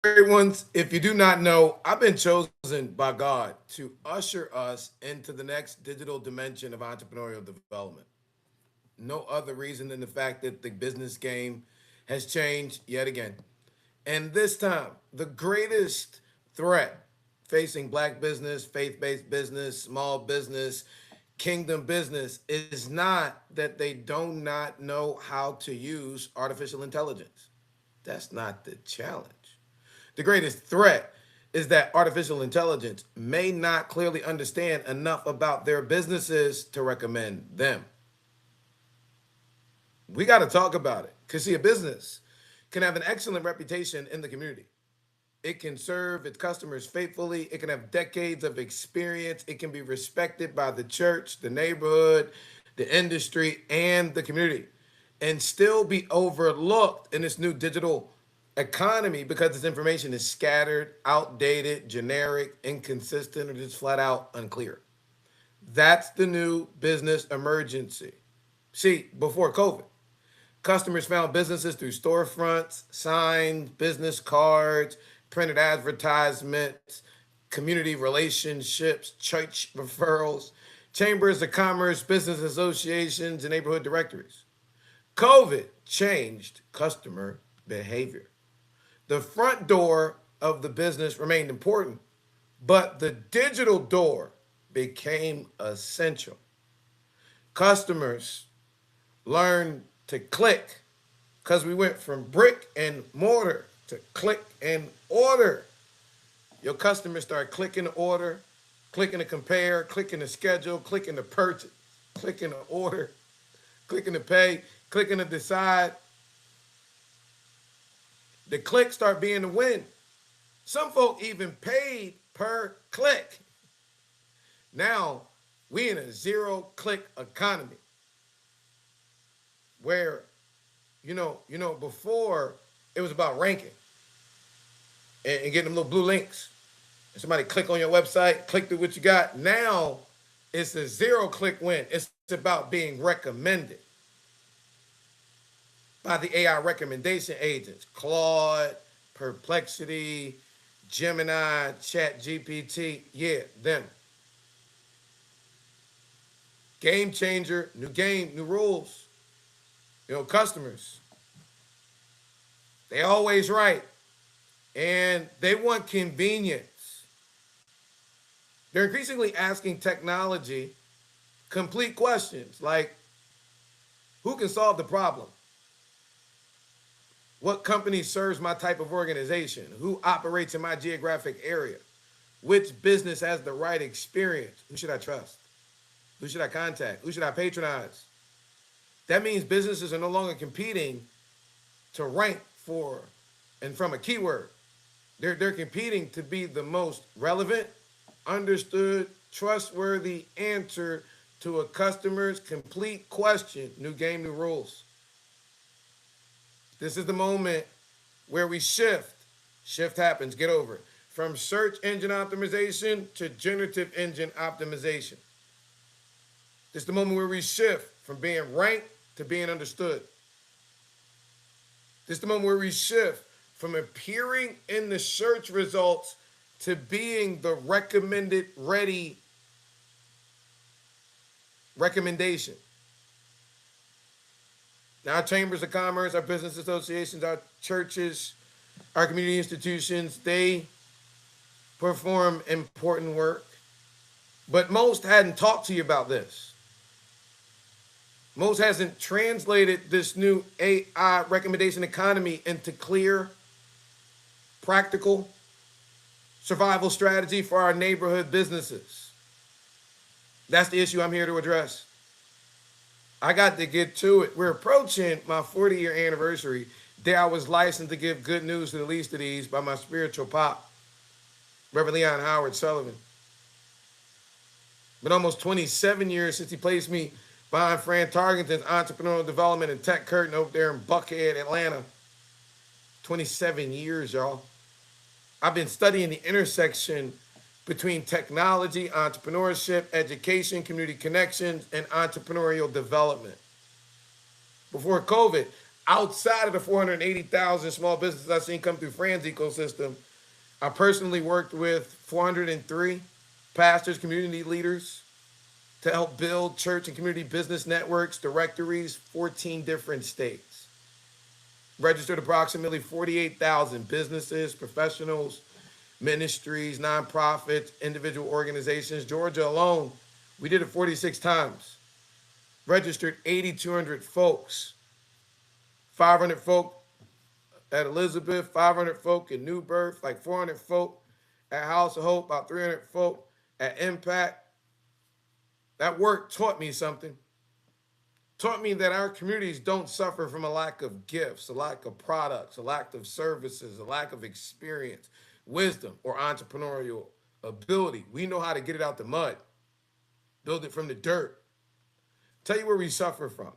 great ones. If you do not know, I've been chosen by God to usher us into the next digital dimension of entrepreneurial development. No other reason than the fact that the business game has changed yet again. And this time, the greatest threat facing black business, faith based business, small business, kingdom business is not that they do not know how to use artificial intelligence. That's not the challenge. The greatest threat is that artificial intelligence may not clearly understand enough about their businesses to recommend them. We got to talk about it. Because, see, a business can have an excellent reputation in the community. It can serve its customers faithfully. It can have decades of experience. It can be respected by the church, the neighborhood, the industry, and the community, and still be overlooked in this new digital economy because its information is scattered, outdated, generic, inconsistent, or just flat out unclear. That's the new business emergency. See, before COVID, customers found businesses through storefronts, signs, business cards, printed advertisements, community relationships, church referrals, chambers of commerce, business associations, and neighborhood directories. COVID changed customer behavior. The front door of the business remained important, but the digital door became essential. Customers learned to click because we went from brick and mortar to click and order. Your customers start clicking to order, clicking to compare, clicking to schedule, clicking to purchase, clicking to order, clicking to pay, clicking to decide. The click start being the win. Some folk even paid per click. Now we in a zero click economy where before it was about ranking and getting them little blue links. And somebody click on your website, click through what you got. Now it's a zero click win. It's about being recommended by the AI recommendation agents, Claude, Perplexity, Gemini, Chat GPT. Yeah, them. Game changer, new game, new rules. Customers, they always right. And they want convenience. They're increasingly asking technology complete questions like who can solve the problem? What company serves my type of organization? Who operates in my geographic area? Which business has the right experience? Who should I trust? Who should I contact? Who should I patronize? That means businesses are no longer competing to rank for and from a keyword. They're competing to be the most relevant, understood, trustworthy answer to a customer's complete question. New game, new rules. This is the moment where we shift. Shift happens, get over it. From search engine optimization to generative engine optimization. This is the moment where we shift from being ranked to being understood. This is the moment where we shift from appearing in the search results to being the recommended ready recommendation. Now, our chambers of commerce, our business associations, our churches, our community institutions, they perform important work. But most hadn't talked to you about this. Most hasn't translated this new AI recommendation economy into clear, practical survival strategy for our neighborhood businesses. That's the issue I'm here to address. I got to get to it. We're approaching my 40-year anniversary. Day I was licensed to give good news to the least of these by my spiritual pop, Reverend Leon Howard Sullivan. Been almost 27 years since he placed me behind Fran Tarkenton's entrepreneurial development and tech curtain over there in Buckhead, Atlanta. 27 years, y'all. I've been studying the intersection between technology, entrepreneurship, education, community connections, and entrepreneurial development. Before COVID, Outside of the 480,000 small businesses I've seen come through Fran's ecosystem, I personally worked with 403 pastors, community leaders to help build church and community business networks, directories, 14 different states. Registered approximately 48,000 businesses, professionals, ministries, nonprofits, individual organizations. Georgia alone, we did it 46 times. Registered 8,200 folks, 500 folk at Elizabeth, 500 folk in New Birth, like 400 folk at House of Hope, about 300 folk at Impact. That work taught me something. Taught me that our communities don't suffer from a lack of gifts, a lack of products, a lack of services, a lack of experience, wisdom, or entrepreneurial ability. We know how to get it out the mud, build it from the dirt. Tell you where we suffer from.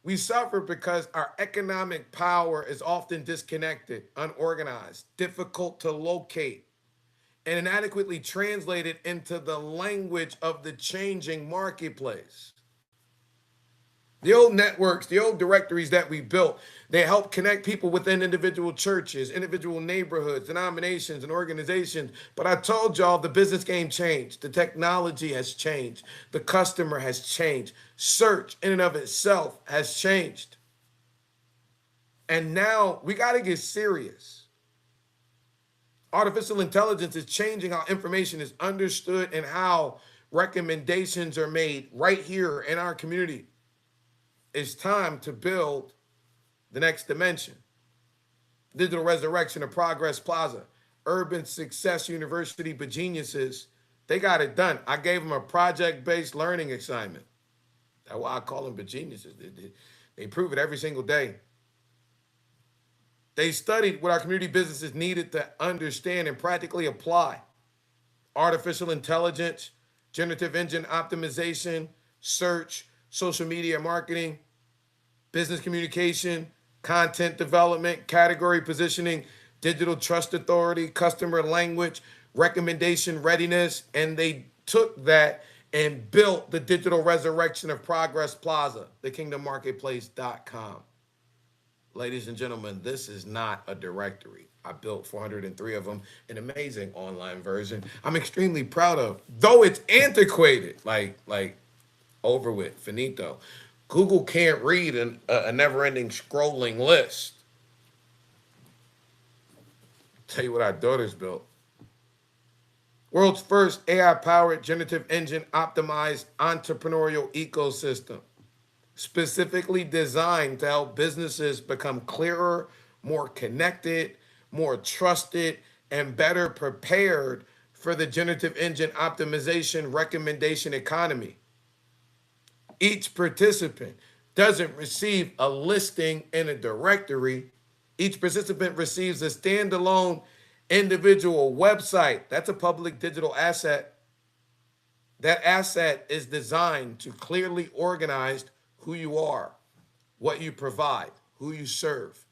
We suffer because our economic power is often disconnected, unorganized, difficult to locate, and inadequately translated into the language of the changing marketplace. The old networks, the old directories that we built, they help connect people within individual churches, individual neighborhoods, denominations, and organizations. But I told y'all the business game changed. The technology has changed. The customer has changed. Search in and of itself has changed. And now we got to get serious. Artificial intelligence is changing how information is understood and how recommendations are made right here in our community. It's time to build the next dimension. Digital resurrection of Progress Plaza, Urban Success University, but geniuses, they got it done. I gave them a project-based learning assignment. That's why I call them but geniuses. They prove it every single day. They studied what our community businesses needed to understand and practically apply. Artificial intelligence, generative engine optimization, search, social media marketing, business communication, content development, category positioning, digital trust authority, customer language, recommendation readiness, and they took that and built the digital resurrection of Progress Plaza, thekingdommarketplace.com. Ladies and gentlemen, this is not a directory. I built 403 of them, an amazing online version I'm extremely proud of, though it's antiquated, like over with, finito. Google can't read a never-ending scrolling list. Tell you what our daughters built. World's first AI-powered generative engine optimized entrepreneurial ecosystem, specifically designed to help businesses become clearer, more connected, more trusted, and better prepared for the generative engine optimization recommendation economy. Each participant doesn't receive a listing in a directory. Each participant receives a standalone individual website. That's a public digital asset. That asset is designed to clearly organize who you are, what you provide, who you serve,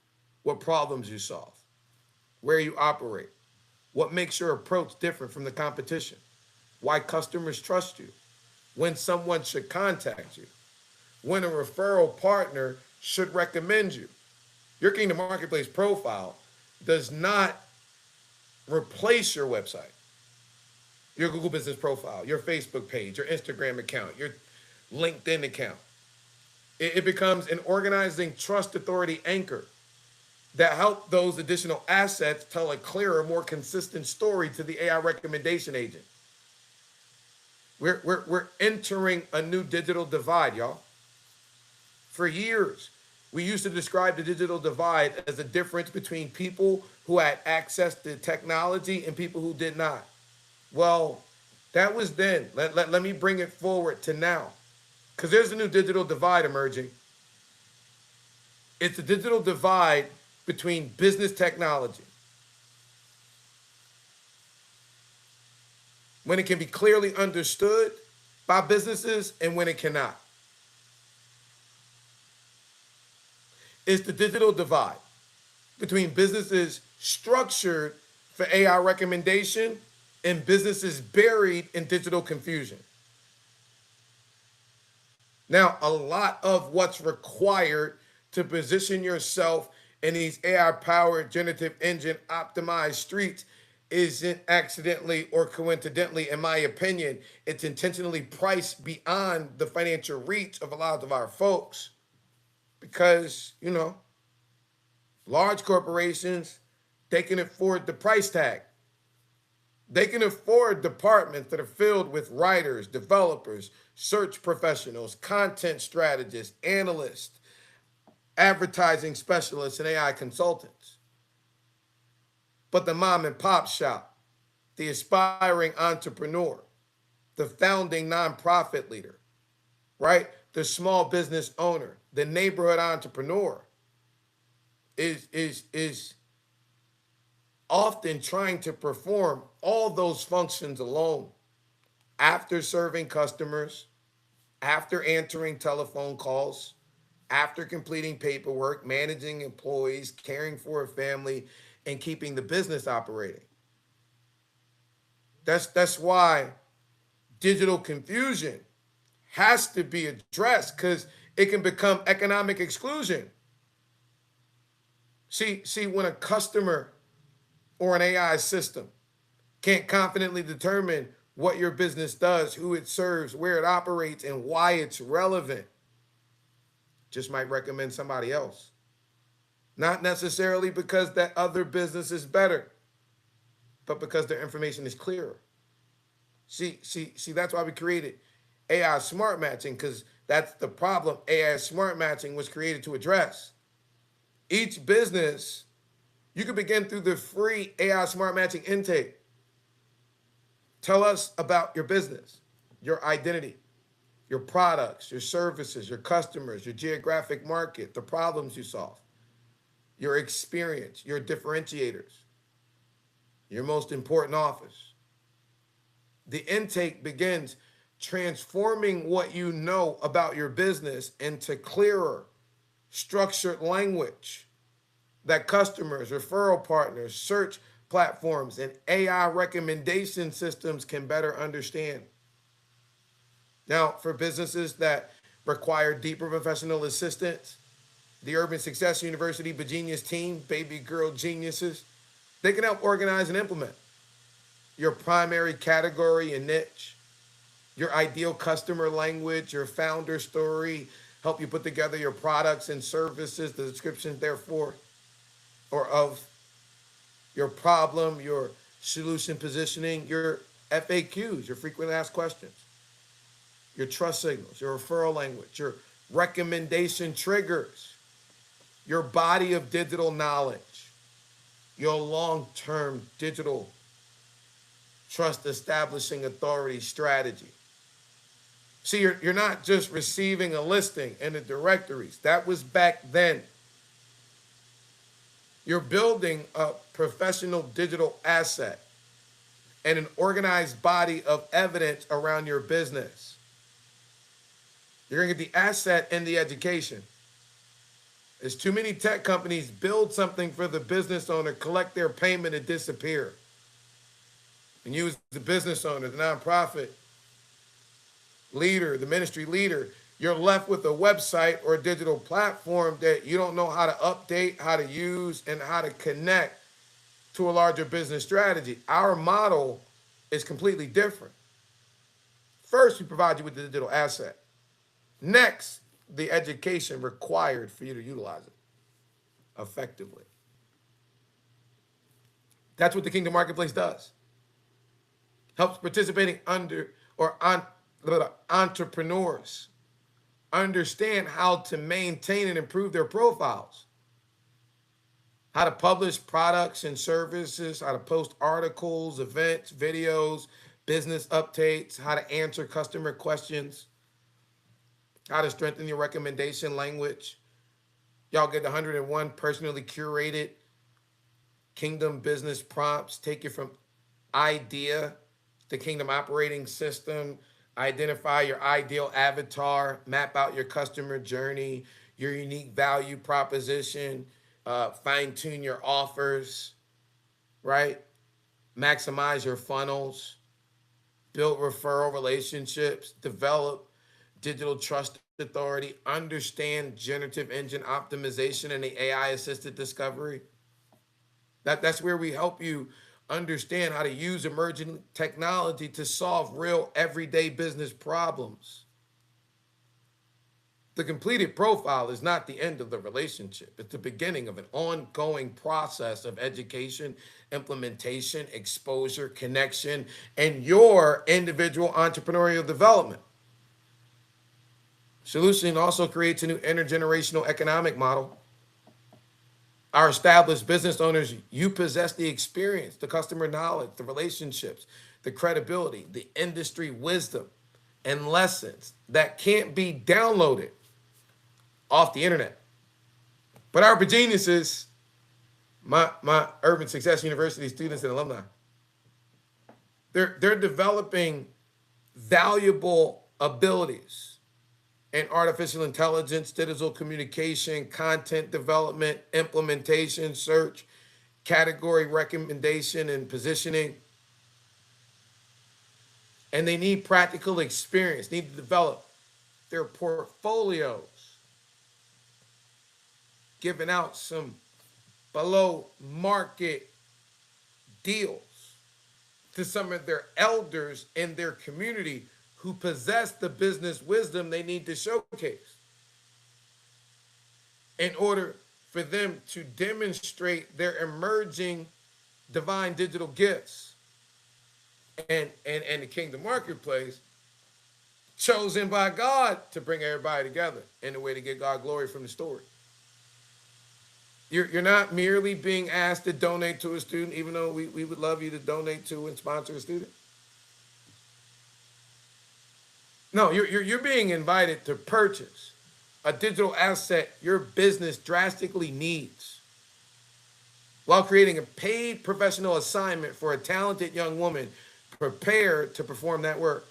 what problems you solve, where you operate, what makes your approach different from the competition, why customers trust you, when someone should contact you, when a referral partner should recommend you. Your Kingdom Marketplace profile does not replace your website, your Google business profile, your Facebook page, your Instagram account, your LinkedIn account. It becomes an organizing trust authority anchor that help those additional assets tell a clearer, more consistent story to the AI recommendation agent. We're entering a new digital divide, y'all. For years, we used to describe the digital divide as the difference between people who had access to technology and people who did not. Well, that was then. Let me bring it forward to now, because there's a new digital divide emerging. It's the digital divide between business technology, when it can be clearly understood by businesses and when it cannot. It's the digital divide between businesses structured for AI recommendation and businesses buried in digital confusion. Now, a lot of what's required to position yourself in these AI powered generative engine optimized streets isn't accidentally or coincidentally, in my opinion. It's intentionally priced beyond the financial reach of a lot of our folks because, large corporations, they can afford the price tag. They can afford departments that are filled with writers, developers, search professionals, content strategists, analysts, advertising specialists, and AI consultants. But the mom and pop shop, the aspiring entrepreneur, the founding nonprofit leader, right? The small business owner, the neighborhood entrepreneur is often trying to perform all those functions alone after serving customers, after answering telephone calls, after completing paperwork, managing employees, caring for a family, and keeping the business operating. That's why digital confusion has to be addressed because it can become economic exclusion. See, when a customer or an AI system can't confidently determine what your business does, who it serves, where it operates, and why it's relevant, just might recommend somebody else. Not necessarily because that other business is better, but because their information is clearer. See, that's why we created AI smart matching, because that's the problem AI smart matching was created to address. Each business, you can begin through the free AI smart matching intake. Tell us about your business, your identity, your products, your services, your customers, your geographic market, the problems you solve, your experience, your differentiators, your most important offers. The intake begins transforming what you know about your business into clearer, structured language that customers, referral partners, search platforms, and AI recommendation systems can better understand. Now, for businesses that require deeper professional assistance, the Urban Success University Genius team, baby girl geniuses, they can help organize and implement your primary category and niche, your ideal customer language, your founder story, help you put together your products and services, the descriptions therefore, or of your problem, your solution positioning, your FAQs, your frequently asked questions, your trust signals, your referral language, your recommendation triggers, your body of digital knowledge, your long-term digital trust establishing authority strategy. See, you're not just receiving a listing in the directories. That was back then. You're building a professional digital asset and an organized body of evidence around your business. You're going to get the asset and the education. There's too many tech companies build something for the business owner, collect their payment, and disappear. And you as the business owner, the nonprofit leader, the ministry leader, you're left with a website or a digital platform that you don't know how to update, how to use, and how to connect to a larger business strategy. Our model is completely different. First, we provide you with the digital asset. Next, the education required for you to utilize it effectively. That's what the Kingdom Marketplace does. Helps participating entrepreneurs understand how to maintain and improve their profiles, how to publish products and services, how to post articles, events, videos, business updates, how to answer customer questions, how to strengthen your recommendation language. Y'all get 101 personally curated Kingdom business prompts, take you from idea to Kingdom operating system, identify your ideal avatar, map out your customer journey, your unique value proposition, fine-tune your offers, right? Maximize your funnels, build referral relationships, develop digital trust authority, understand generative engine optimization and the AI assisted discovery. That's where we help you understand how to use emerging technology to solve real everyday business problems. The completed profile is not the end of the relationship. It's the beginning of an ongoing process of education, implementation, exposure, connection, and your individual entrepreneurial development. Solution also creates a new intergenerational economic model. Our established business owners, you possess the experience, the customer knowledge, the relationships, the credibility, the industry wisdom, and lessons that can't be downloaded off the internet. But our geniuses, my Urban Success University students and alumni, they're developing valuable abilities in artificial intelligence, digital communication, content development, implementation, search, category recommendation, and positioning. And they need practical experience, need to develop their portfolios, giving out some below market deals to some of their elders in their community who possess the business wisdom they need to showcase in order for them to demonstrate their emerging divine digital gifts and the kingdom marketplace chosen by God to bring everybody together in a way to get God glory from the story. You're not merely being asked to donate to a student, even though we would love you to donate to and sponsor a student. No, you're being invited to purchase a digital asset your business drastically needs while creating a paid professional assignment for a talented young woman prepared to perform that work.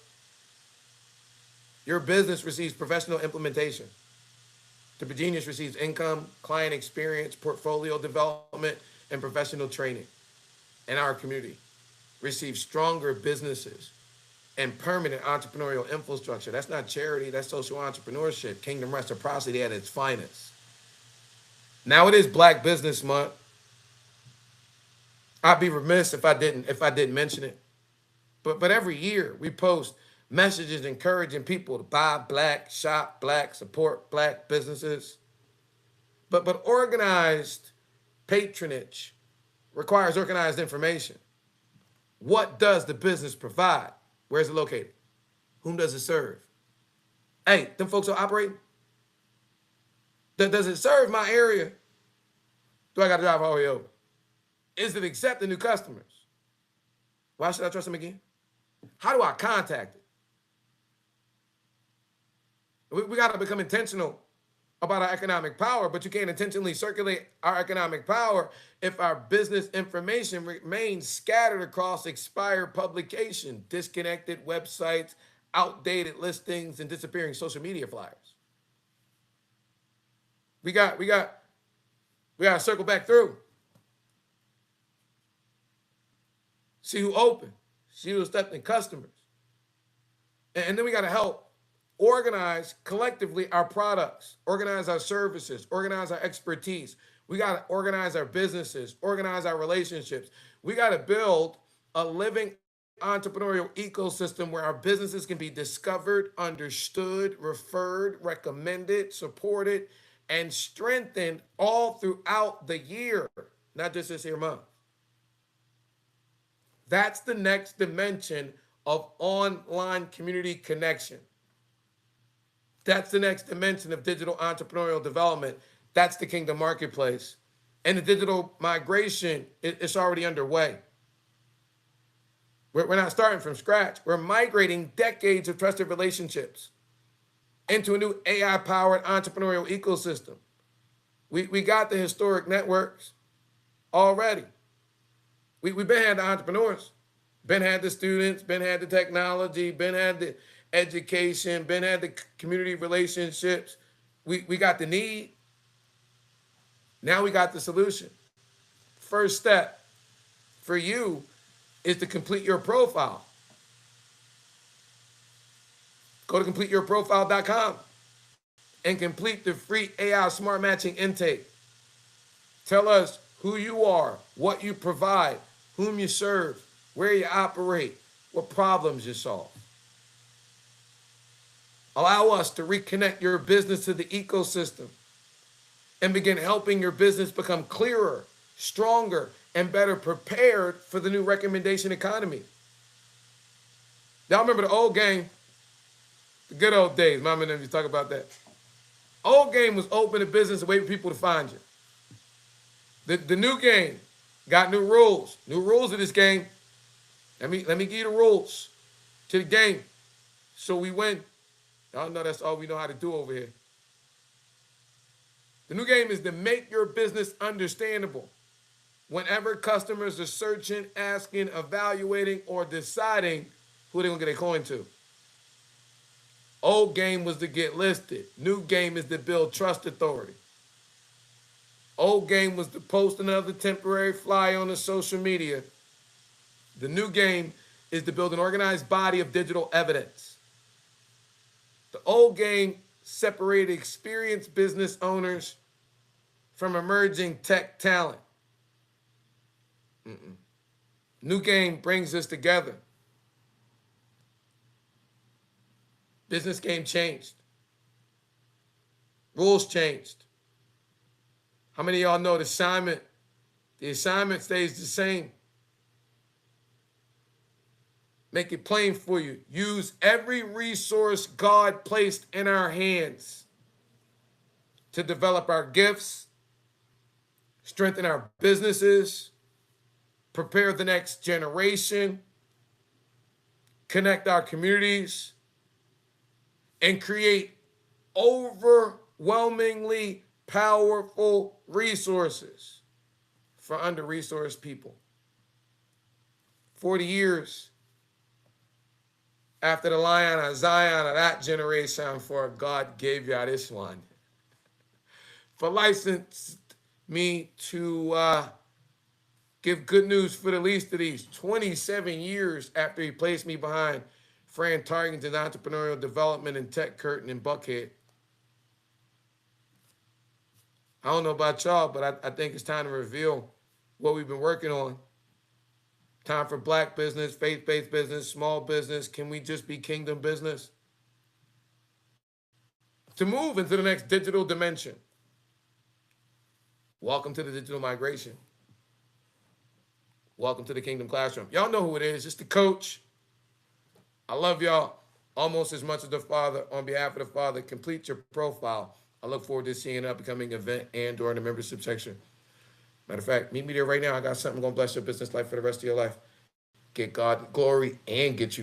Your business receives professional implementation. The Genius receives income, client experience, portfolio development, and professional training. And our community receives stronger businesses and permanent entrepreneurial infrastructure. That's not charity, that's social entrepreneurship, kingdom reciprocity at its finest. Now it is Black Business Month. I'd be remiss if I didn't mention it. But every year we post messages encouraging people to buy Black, shop Black, support Black businesses. But organized patronage requires organized information. What does the business provide? Where is it located? Whom does it serve? Hey, them folks are operating? Does it serve my area? Do I got to drive all the way over? Is it accepting new customers? Why should I trust them again? How do I contact it? We got to become intentional about our economic power, but you can't intentionally circulate our economic power if our business information remains scattered across expired publication, disconnected websites, outdated listings, and disappearing social media flyers. We got to circle back through. See who opened, see who accepting customers. And then we got to help organize collectively our products, organize our services, organize our expertise. We got to organize our businesses, organize our relationships. We got to build a living entrepreneurial ecosystem where our businesses can be discovered, understood, referred, recommended, supported, and strengthened all throughout the year, not just this here month. That's the next dimension of online community connection. That's the next dimension of digital entrepreneurial development. That's the Kingdom Marketplace. And the digital migration is already underway. We're not starting from scratch. We're migrating decades of trusted relationships into a new AI-powered entrepreneurial ecosystem. We got the historic networks already. We've been had the entrepreneurs, been had the students, been had the technology, been had the education, been had the community relationships. We got the need. Now we got the solution. First step for you is to complete your profile. Go to completeyourprofile.com. and complete the free AI Smart Matching intake. Tell us who you are, what you provide, whom you serve, where you operate, what problems you solve. Allow us to reconnect your business to the ecosystem and begin helping your business become clearer, stronger, and better prepared for the new recommendation economy. Y'all remember the old game? The good old days. Mama and them used to talk about that. Old game was open a business and wait for people to find you. The new game got new rules. New rules of this game. Let me give you the rules to the game so we win. Y'all know that's all we know how to do over here. The new game is to make your business understandable. Whenever customers are searching, asking, evaluating, or deciding who they're going to get a coin to. Old game was to get listed. New game is to build trust authority. Old game was to post another temporary flyer on the social media. The new game is to build an organized body of digital evidence. The old game separated experienced business owners from emerging tech talent. New game brings us together. Business game changed. Rules changed. How many of y'all know the assignment stays the same? Make it plain for you. Use every resource God placed in our hands to develop our gifts, strengthen our businesses, prepare the next generation, connect our communities, and create overwhelmingly powerful resources for under-resourced people. 40 years after the Lion of Zion of that generation, for God gave you this one. For licensed me to give good news for the least of these. 27 years after he placed me behind Fran Tarkenton's entrepreneurial development in Tech Curtin and Buckhead. I don't know about y'all, but I think it's time to reveal what we've been working on. Time for Black business, faith-based business, small business. Can we just be kingdom business? To move into the next digital dimension. Welcome to the digital migration. Welcome to the Kingdom Classroom. Y'all know who it is. It's the coach. I love y'all almost as much as the Father. On behalf of the Father, complete your profile. I look forward to seeing an upcoming event and during the membership section. Matter of fact, meet me there right now. I got something going to bless your business life for the rest of your life. Get God glory and get you the